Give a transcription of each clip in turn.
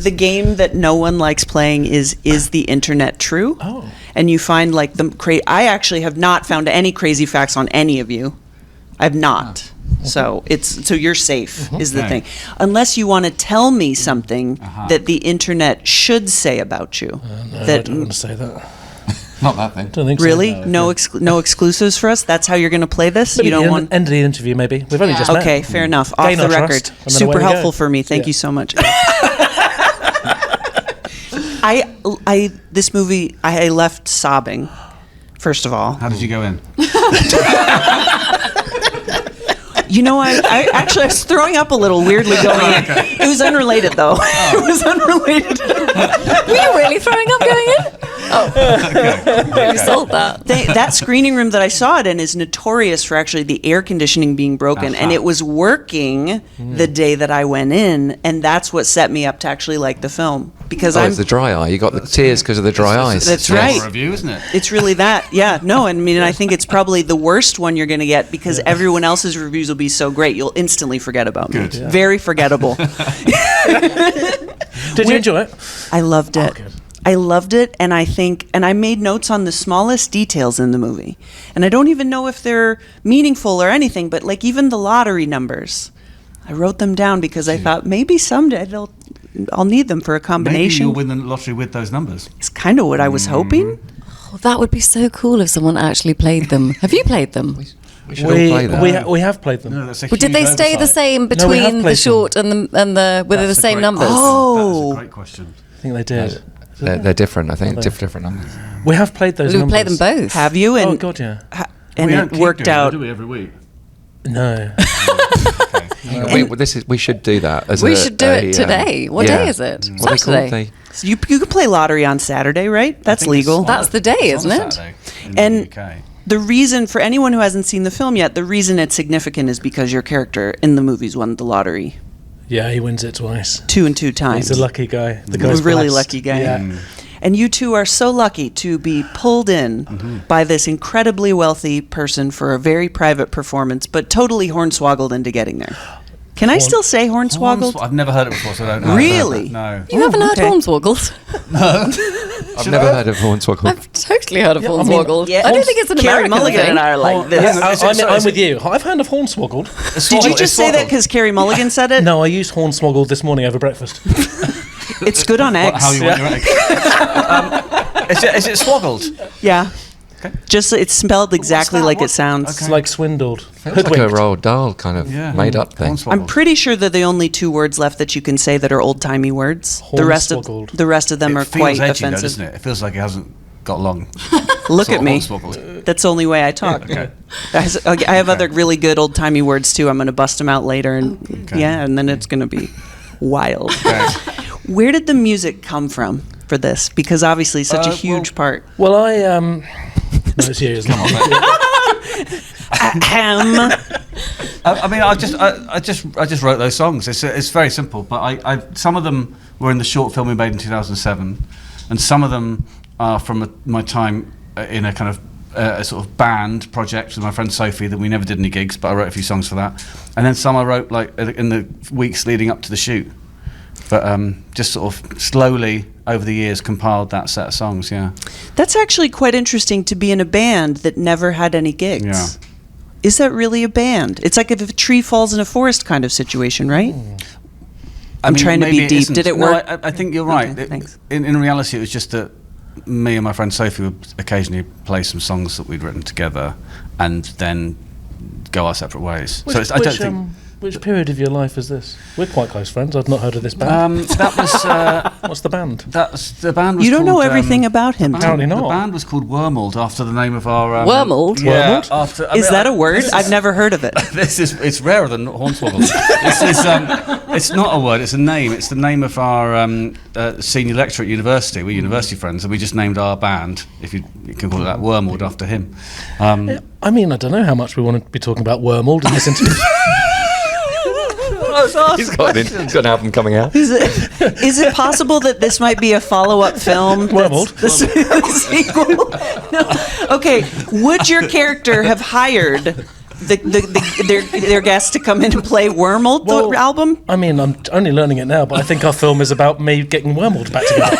the game that no one likes playing is the internet true? Oh. And you find like I actually have not found any crazy facts on any of you. I've not. So you're safe is the thing. Unless you want to tell me something that the internet should say about you. No, I don't want to say that. Not that thing. Don't think really? so. No exclusives for us? That's how you're going to play this? Maybe you don't want end of the interview, maybe. We've only just met. Okay, fair enough. Gain Off the our record. trust, and then Super away we helpful go. for me. Thank you so much. This movie, I left sobbing, first of all. How did you go in? You know, I actually was throwing up a little weirdly going in. It was unrelated, though. It was unrelated. Were you really throwing up going in? Oh, you sold that. That screening room that I saw it in is notorious for actually the air conditioning being broken, and it was working the day that I went in, and that's what set me up to actually like the film. Because it's the dry eye. You got the tears because of the dry eyes. That's right. Review, isn't it? It's really that. Yeah. No, I mean, I think it's probably the worst one you're going to get because everyone else's reviews will be so great you'll instantly forget about me. Yeah. Very forgettable. Did you enjoy it? I loved it. Good. I loved it, and I made notes on the smallest details in the movie. And I don't even know if they're meaningful or anything, but like even the lottery numbers, I wrote them down because I thought maybe someday I'll need them for a combination. Maybe you'll win the lottery with those numbers. It's kind of what I was hoping. Oh, that would be so cool if someone actually played them. Have you played them? We should all play that. We have played them. No, that's a Well, did they huge stay the oversight. same we have between the played short and the were they the That's a same great- numbers? Oh. That's a great question. I think they did. They're different, I think. Different numbers. We have played those We numbers. play them both. Have you? And, Oh, God, yeah. and we it don't keep worked doing out. It, do we, every week? No. We should do that. As We should do it today. What day is it? What are they called? Saturday. So you can play lottery on Saturday, right? That's legal. That's the day, It's on isn't it? Saturday in And the UK. the reason, for anyone who hasn't seen the film yet, the reason it's significant is because your character in the movies won the lottery Yeah, he wins it twice. 2 and 2 times. He's a lucky guy. The He's guy's a really blessed. lucky guy. Yeah. And you two are so lucky to be pulled in by this incredibly wealthy person for a very private performance, but totally hornswoggled into getting there. Can I still say hornswoggled? I've never heard it before, so I don't know. Really? No. You haven't heard okay. Hornswoggled? I've never heard of Hornswoggled. I've totally heard of Yeah, I mean, Hornswoggled. Yeah, I don't think it's an Carey American Mulligan thing. and I are like this. I'm with you. I've heard of Hornswoggled. Did you just say that because Carey Mulligan said it? No, I used Hornswoggled this morning over breakfast. It's good on eggs. How you want your egg? Is it swoggled? Yeah. Just it's spelled exactly like it sounds. It's like swindled. It's like a Hoodwinked. Roald Dahl kind of made up thing. I'm pretty sure they're the only 2 words left that you can say that are old timey words. The rest of them are quite edgy, offensive. though, doesn't it? It feels like it hasn't got long. Look Sort at of me. hornswoggled. That's the only way I talk. Okay. I have other really good old timey words too. I'm going to bust them out later, and and then it's going to be wild. Okay. Where did the music come from for this? Because obviously such a huge part. Well, no, it's you, isn't it? I mean, I just wrote those songs. It's very simple, but I some of them were in the short film we made in 2007, and some of them are from my time in a kind of a sort of band project with my friend Sophie that we never did any gigs, but I wrote a few songs for that, and then some I wrote like in the weeks leading up to the shoot. But just sort of slowly over the years compiled that set of songs. Yeah, That's actually quite interesting to be in a band that never had any gigs. Yeah. Is that really a band? It's like if a tree falls in a forest kind of situation, right? I'm trying to maybe be it deep. isn't. Did it No, work? I think you're right. Okay, thanks. In reality, it was just that me and my friend Sophie would occasionally play some songs that we'd written together, and then go our separate ways. I don't think. Which period of your life is this? We're quite close friends. I've not heard of this band. That was What's the band? the band. Was You don't know called, everything about him. Apparently not. The band was called Wormold after the name of our Wormold? Yeah, Wormold? after, Is that a word? I've never heard of it. It's rarer than Hornswoggled. It's not a word. It's a name. It's the name of our senior lecturer at university. We're university friends, and we just named our band, if you can call it that, Wormold, after him. I mean, I don't know how much we want to be talking about Wormold in this interview. He's got an album coming out. Is it possible that this might be a follow-up film? Wormold? The sequel? No. Okay. Would your character have hired their guests to come in and play Wormal, the album? I mean, I'm only learning it now, but I think our film is about me getting Wormold back together.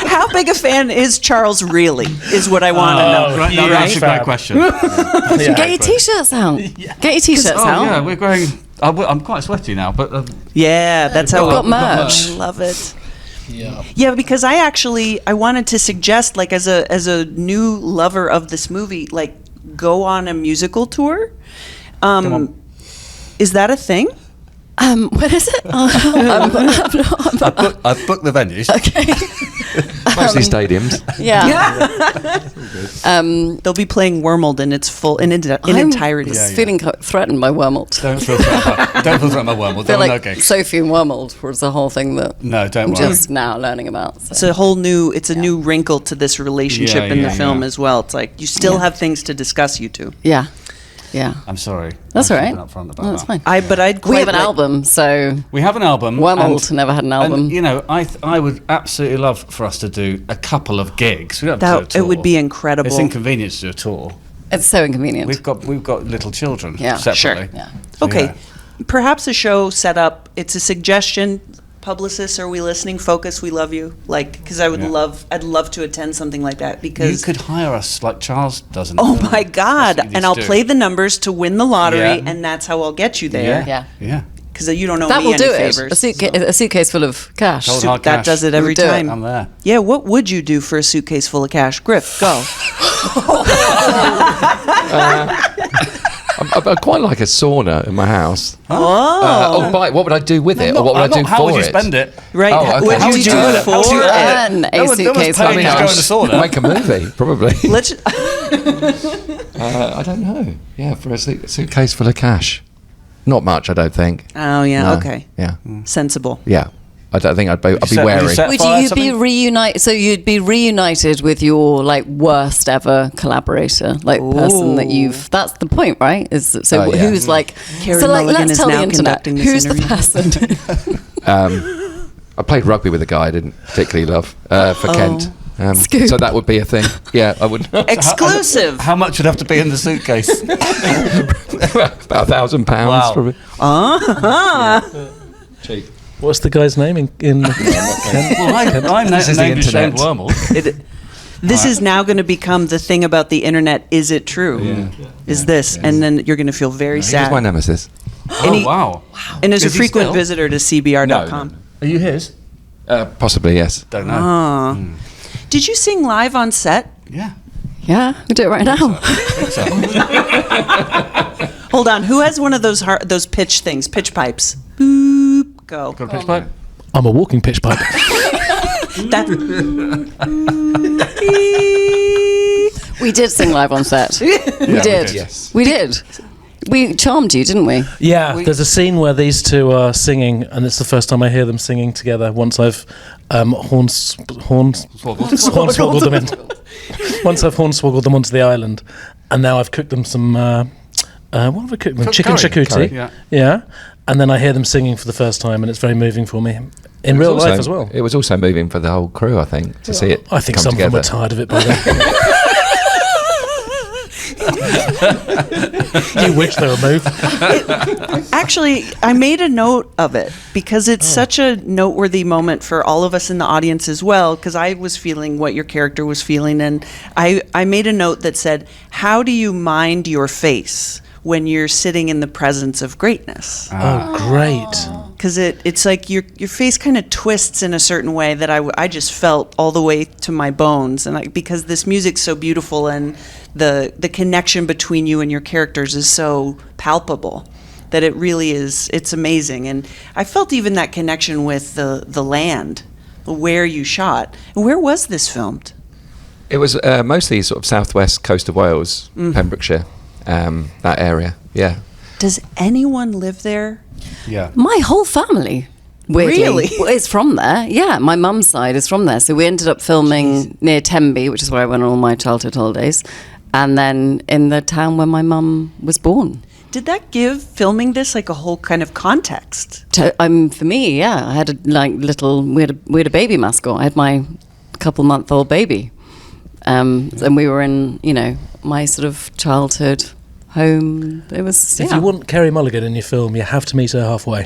How big a fan is Charles really, is what I want to know. Right, no, that's a great question. Get your t-shirts out. Get your t-shirts out. Yeah, we're going. I'm quite sweaty now, but Yeah, that's how We've got merch. I love it. Yeah. Yeah, because I wanted to suggest, like, as a new lover of this movie, like, go on a musical tour. Is that a thing? What is it? I've booked the venues. Okay. Mostly stadiums. Yeah. They'll be playing Wormold in its full in entirety. I'm feeling threatened by Wormold. Don't feel threatened by Wormal. I feel like Sophie and Wormold was the whole thing that No, don't I'm worry. just now learning about. So. It's a whole new new wrinkle to this relationship in the film as well. It's like you still have things to discuss, you two. Yeah. Yeah. I'm sorry. That's I all should right. have been upfront about That's that. fine. But I'd We quit. have an album, so We have an album. Wormold never had an album. And, you know, I would absolutely love for us to do a couple of gigs. We don't have to do a It would tour. be incredible. It's inconvenient to do a tour. it's so inconvenient. We've got little children. Yeah. Separately. Yeah. So, Okay, yeah. perhaps a show set up. It's a suggestion. Publicists, are we listening? Focus, we love you. Like, because I'd love to attend something like that. You Because could hire us like Charles does. In the oh film. my God! That's what you And need I'll to do. play the numbers to win the lottery, Yeah. and that's how I'll get you there. Yeah. Yeah. Because you don't know That me will any do it. favors. A suitcase full of cash. Cold hard That cash. does it every We'll do it. time. I'm there. Yeah, what would you do for a suitcase full of cash? Griff, go. I quite like a sauna in my house. Oh, What would I do with it? Or what would I do how for would you it? spend it? right. Oh, okay. What How would would you you do earn it? for How would you it? earn a No one suitcase paid full me of to go in cash? the sauna. Make a movie, probably. Let's. I don't know. Yeah, for a suitcase full of cash. Not much, I don't think. Oh yeah. No. Okay. Yeah. Sensible. Yeah. I don't think I'd be Would you wary. set Would fire you to be something? reunited? So you'd be reunited with your like worst ever collaborator, like person that you've. That's the point, right? Is so Oh, yeah. who's like? Carey so like, Mulligan let's is tell the now internet conducting this who's the interview. person. I played rugby with a guy I dn't particularly love for Kent. Scoop. So that would be a thing. Yeah, I would. Exclusive. How much would have to be in the suitcase? About £1,000, Wow. probably. Cheap. What's the guy's name in Well, I'm This is the named internet. Wormal. This is now going to become the thing about the internet. Is it true? Is this? And then you're going to feel very He was sad. my nemesis. And he- wow. And is a Is he frequent still? visitor to CBR.com. Are you his? Possibly, yes. Don't know. Did you sing live on set? Yeah. Yeah, we do it right now. So, Hold on. Who has one of those pitch things? Pitch pipes. Boop. Go. got a pitch pipe? I'm a walking pitch pipe. That. We did sing live on set. We did. Yes. We did. We charmed you, didn't we? Yeah, there's a scene where these two are singing, and it's the first time I hear them singing together. Once I've hornswoggled them in. Once I've hornswoggled them onto the island, and now I've cooked them some. What have I cooked them? Chicken curry. charcuterie. Curry, yeah. Yeah, and then I hear them singing for the first time, and it's very moving for me in real life as well. It was also moving for the whole crew, I think, to see it I think come some together. of them were tired of it by then. You wish they were moved. Actually, I made a note of it because it's such a noteworthy moment for all of us in the audience as well, because I was feeling what your character was feeling, and I made a note that said, how do you mind your face when you're sitting in the presence of greatness? Oh, great. Because it's like your face kind of twists in a certain way that I just felt all the way to my bones, and because this music's so beautiful and the connection between you and your characters is so palpable that it really is, it's amazing. And I felt even that connection with the land, where you shot. Where was this filmed? It was mostly sort of southwest coast of Wales, Pembrokeshire, that area. Yeah. Does anyone live there? Yeah. My whole family, weirdly, Really? is from there. Yeah, my mum's side is from there. So we ended up filming near Tenby, which is where I went on all my childhood holidays, and then in the town where my mum was born. Did that give filming this like a whole kind of context? For me, yeah, I had we had a baby mascot. I had my couple-month-old baby, and we were in my sort of childhood home. It was, If you want Carey Mulligan in your film, you have to meet her halfway.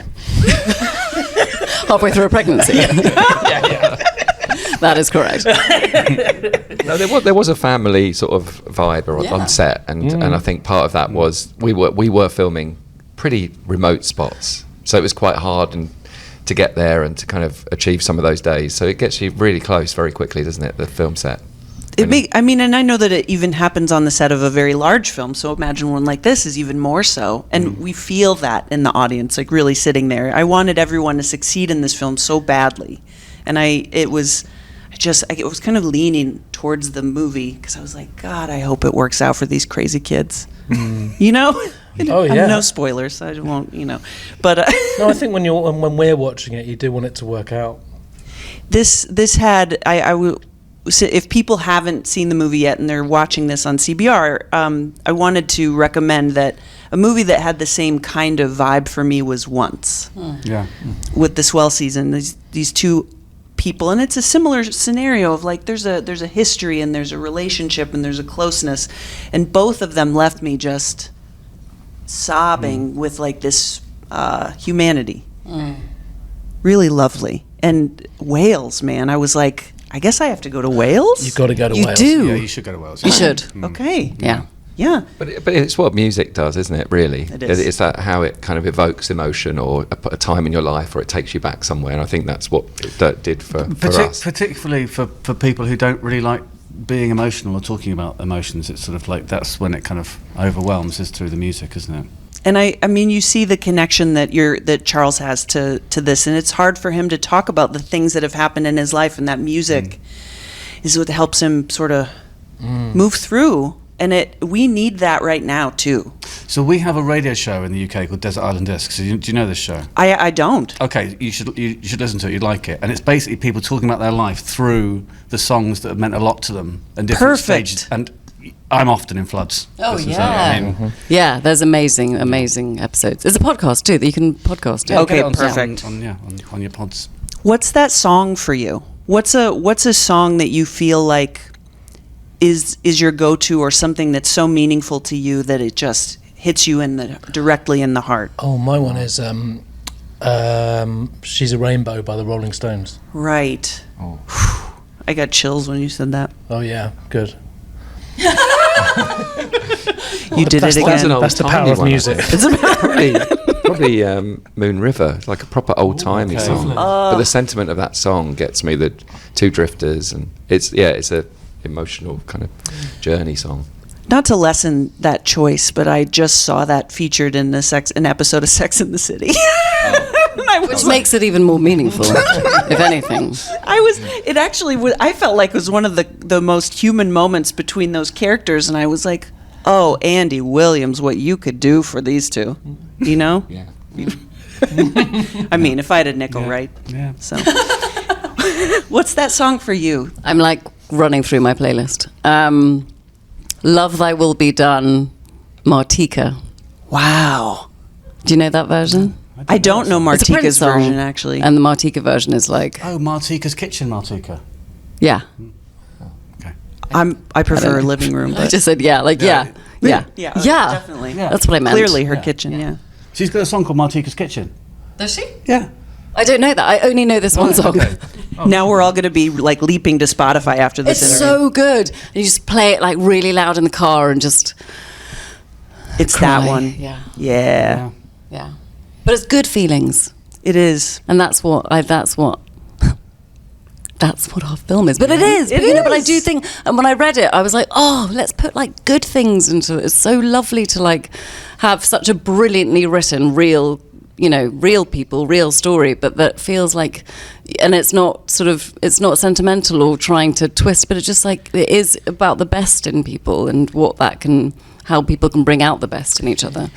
halfway through a pregnancy. That is correct. No, there was a family sort of vibe on set, and I think part of that was we were filming pretty remote spots, so it was quite hard to get there and to kind of achieve some of those days. So it gets you really close very quickly, doesn't it? The film set. And I know that it even happens on the set of a very large film, so imagine one like this is even more so. And we feel that in the audience, like really sitting there. I wanted everyone to succeed in this film so badly. And it was kind of leaning towards the movie because I was like, God, I hope it works out for these crazy kids. You know? Oh, yeah. No spoilers, I won't, But No, I think when we're watching it, you do want it to work out. This had so if people haven't seen the movie yet and they're watching this on CBR, I wanted to recommend that a movie that had the same kind of vibe for me was Once. With the swell season, these two people, and it's a similar scenario of like there's a history and there's a relationship and there's a closeness, and both of them left me just sobbing with like this humanity. Really lovely. And Wales, man, I was like, I guess I have to go to Wales. You've got to go to Wales. You do. Yeah, you should go to Wales. You should. Okay. Yeah. But it's what music does, isn't it, really? It is. It's that how it kind of evokes emotion or a time in your life, or it takes you back somewhere, and I think that's what it did for us. Particularly for people who don't really like being emotional or talking about emotions. It's sort of like that's when it kind of overwhelms, is through the music, isn't it? And I mean, you see the connection that Charles has to this, and it's hard for him to talk about the things that have happened in his life, and that music is what helps him sort of move through. And we need that right now too. So we have a radio show in the UK called Desert Island Discs. Do you know this show? I don't. Okay, you should listen to it. You'd like it. And it's basically people talking about their life through the songs that have meant a lot to them and different stages. And I'm often in floods. Oh, Listen to yeah. that. I mean, Yeah, there's amazing episodes. There's a podcast too that you can podcast. yeah, Okay, get it on perfect. On your pods. What's that song for you? What's a song that you feel like is your go-to, or something that's so meaningful to you that it just hits you directly in the heart? Oh, my one is She's a Rainbow by the Rolling Stones. Right. Oh. I got chills when you said that. Oh, yeah, good. You did it again. That's the power of music. Probably Moon River, like a proper old-timey song. But the sentiment of that song gets me, the two drifters, and it's a emotional kind of journey song. Not to lessen that choice, but I just saw that featured in an episode of Sex and the City. Which makes it even more meaningful, if anything. I felt like it was one of the most human moments between those characters, and I was like, oh, Andy Williams, what you could do for these two, you know? Yeah. I mean, if I had a nickel, right? Yeah. So, what's that song for you? I'm like running through my playlist. Love Thy Will Be Done, Martika. Wow. Do you know that version? I don't know It's a Prince Martika's song, version, actually. And the Martika version is like, Oh, Martika's Kitchen, Martika. yeah. Okay. I prefer don't know. living room, I but just said, yeah, definitely. Yeah. That's what I meant. Clearly her kitchen, yeah. She's got a song called Martika's Kitchen. Does she? Yeah. I don't know that. I only know this one song. Okay. Now we're all going to be like leaping to Spotify after this It's interview. so good. You just play it like really loud in the car and just It's cry. that one. Yeah. Yeah. Yeah. But it's good feelings. It is. And that's what our film is. But it is. It But I is. do think, and when I read it, I was like, oh, let's put like good things into it. It's so lovely to like have such a brilliantly written, real people, real story, but that feels like, and it's not sentimental or trying to twist, but it's just like, it is about the best in people and how people can bring out the best in each other.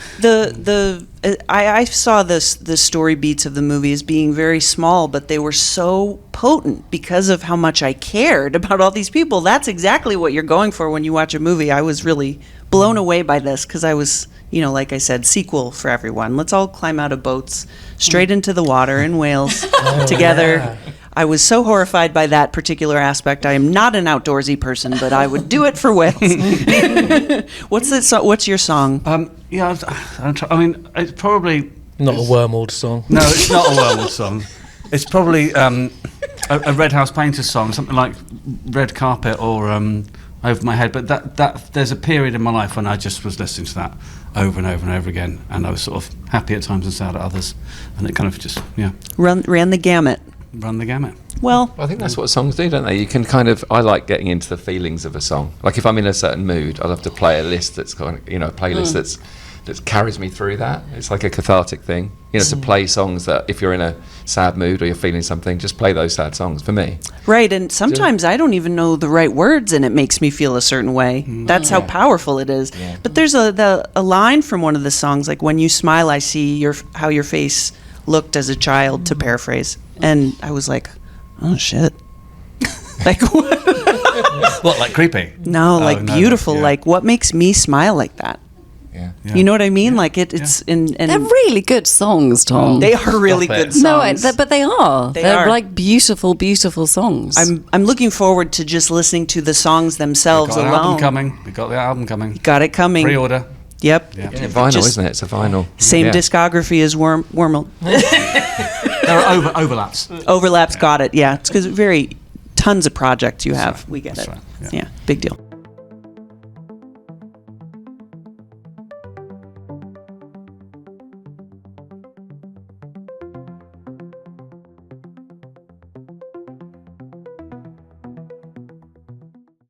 I saw the story beats of the movie as being very small, but they were so potent because of how much I cared about all these people. That's exactly what you're going for when you watch a movie. I was really blown away by this because I was, like I said, sequel for everyone. Let's all climb out of boats straight into the water in Wales together. Yeah. I was so horrified by that particular aspect. I am not an outdoorsy person, but I would do it for whales. What's your song? Yeah, I mean, it's probably Not a Wormold song. no, it's not a Wormal song. It's probably a Red House Painters song, something like Red Carpet or Over My Head. But that there's a period in my life when I just was listening to that over and over and over again, and I was sort of happy at times and sad at others, and it kind of just Ran the gamut. run the gamut. Well, I think that's what songs do, don't they? You can kind of. I like getting into the feelings of a song. Like if I'm in a certain mood, I love to play a list that's kind of, a playlist that carries me through that. It's like a cathartic thing, to play songs that if you're in a sad mood or you're feeling something, just play those sad songs for me. right, and sometimes I don't even know the right words, and it makes me feel a certain way. That's how powerful it is. Yeah. But there's a line from one of the songs, like, "When you smile, I see how your face looked as a child," to paraphrase. And I was like, oh, shit. Like, what? What, like creepy? No, Oh, like no, beautiful. yeah. Like, what makes me smile like that? Yeah. Yeah. You know what I mean? Like, it's and They're really good songs, Tom. they are really Stop it. good songs. but they are. They They're are. like beautiful, beautiful songs. I'm looking forward to just listening to the songs themselves Got an alone. album coming. We got the album coming. Got it coming. Pre-order. Yep. Yeah. Yeah, vinyl, Just- isn't it? It's a vinyl. Same Yeah. discography as Wormal. There are overlaps. Overlaps. Got it. Yeah. It's because tons of projects you have. We get That's it. right, Yeah. Big deal.